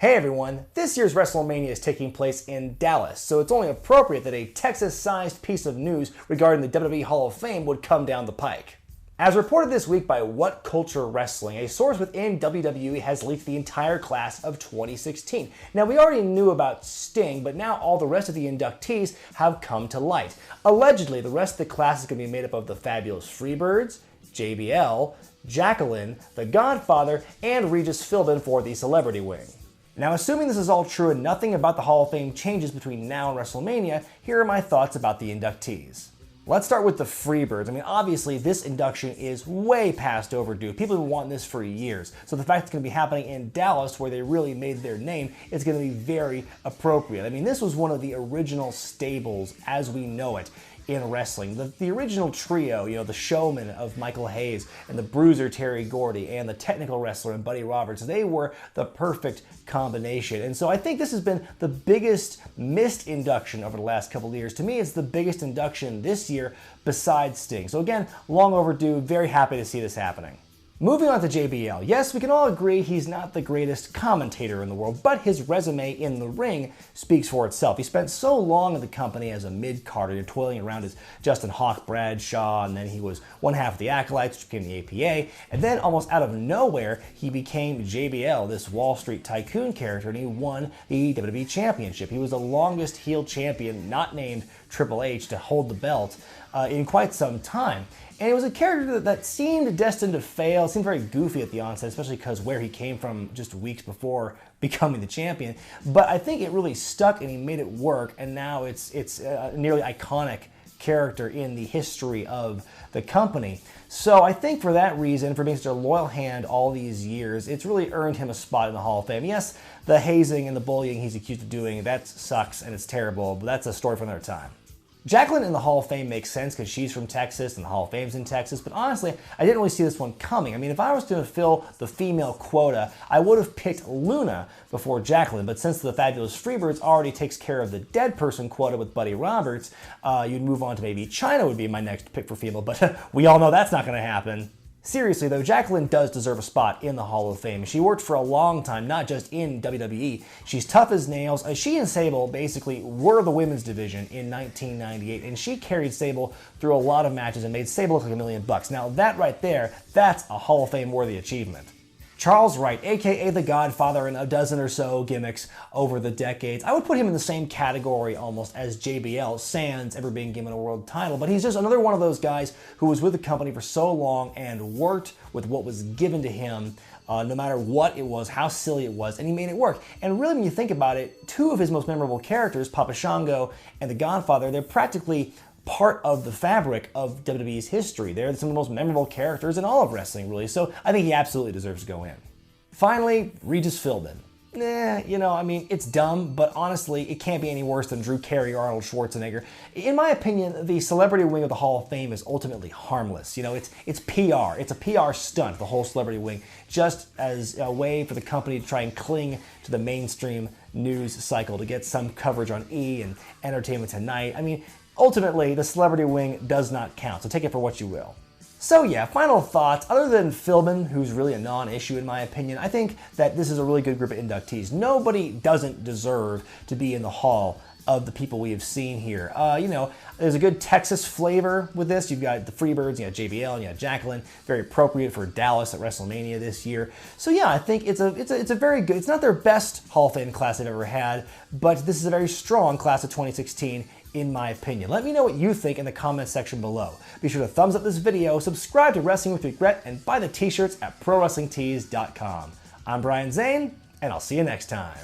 Hey everyone, this year's WrestleMania is taking place in Dallas, so it's only appropriate that a Texas-sized piece of news regarding the WWE Hall of Fame would come down the pike. As reported this week by WhatCulture Wrestling, a source within WWE has leaked the entire class of 2016. Now, we already knew about Sting, but now all the rest of the inductees have come to light. Allegedly, the rest of the class is going to be made up of the Fabulous Freebirds, JBL, Jacqueline, The Godfather, and Regis Philbin for the Celebrity Wing. Now, assuming this is all true and nothing about the Hall of Fame changes between now and WrestleMania, here are my thoughts about the inductees. Let's start with the Freebirds. I mean, obviously, this induction is way past overdue. People have been wanting this for years. So the fact it's going to be happening in Dallas, where they really made their name, is going to be very appropriate. I mean, this was one of the original stables as we know it in wrestling. The original trio, you know, the showman of Michael Hayes and the bruiser Terry Gordy and the technical wrestler and Buddy Roberts, they were the perfect combination. And so I think this has been the biggest missed induction over the last couple of years. To me, it's the biggest induction this year besides Sting. So again, long overdue, very happy to see this happening. Moving on to JBL. Yes, we can all agree he's not the greatest commentator in the world, but his resume in the ring speaks for itself. He spent so long in the company as a mid-carder, toiling around as Justin Hawk Bradshaw, and then he was one half of the Acolytes, which became the APA, and then almost out of nowhere, he became JBL, this Wall Street tycoon character, and he won the WWE Championship. He was the longest heel champion, not named Triple H, to hold the belt in quite some time. And it was a character that seemed destined to fail, seemed very goofy at the onset, especially because where he came from just weeks before becoming the champion. But I think it really stuck and he made it work, and now it's a nearly iconic character in the history of the company. So I think for that reason, for being such a loyal hand all these years, it's really earned him a spot in the Hall of Fame. Yes, the hazing and the bullying he's accused of doing, that sucks and it's terrible, but that's a story for another time. Jacqueline in the Hall of Fame makes sense because she's from Texas and the Hall of Fame's in Texas, but honestly, I didn't really see this one coming. I mean, if I was to fill the female quota, I would have picked Luna before Jacqueline, but since the Fabulous Freebirds already takes care of the dead person quota with Buddy Roberts, you'd move on to maybe Chyna would be my next pick for female, but we all know that's not going to happen. Seriously though, Jacqueline does deserve a spot in the Hall of Fame. She worked for a long time, not just in WWE. She's tough as nails. She and Sable basically were the women's division in 1998, and she carried Sable through a lot of matches and made Sable look like $1 million. Now that right there, that's a Hall of Fame worthy achievement. Charles Wright, aka The Godfather, in a dozen or so gimmicks over the decades. I would put him in the same category almost as JBL, sans ever being given a world title, but he's just another one of those guys who was with the company for so long and worked with what was given to him, no matter what it was, how silly it was, and he made it work. And really, when you think about it, two of his most memorable characters, Papa Shango and The Godfather, they're practically part of the fabric of WWE's history. They're some of the most memorable characters in all of wrestling, really, so I think he absolutely deserves to go in. Finally, Regis Philbin. You know, I mean, it's dumb, but honestly, it can't be any worse than Drew Carey or Arnold Schwarzenegger. In my opinion, the celebrity wing of the Hall of Fame is ultimately harmless. You know, it's PR. It's a PR stunt, the whole celebrity wing, just as a way for the company to try and cling to the mainstream news cycle to get some coverage on E! And Entertainment Tonight. I mean, ultimately, the celebrity wing does not count, so take it for what you will. So yeah, final thoughts. Other than Philbin, who's really a non-issue in my opinion, I think that this is a really good group of inductees. Nobody doesn't deserve to be in the hall of the people we have seen here. You know, there's a good Texas flavor with this. You've got the Freebirds, you got JBL, and you got Jacqueline. Very appropriate for Dallas at WrestleMania this year. So yeah, I think it's a very good, it's not their best Hall of Fame class they've ever had, but this is a very strong class of 2016 in my opinion. Let me know what you think in the comments section below. Be sure to thumbs up this video, subscribe to Wrestling with Regret, and buy the t-shirts at ProWrestlingTees.com. I'm Brian Zane, and I'll see you next time.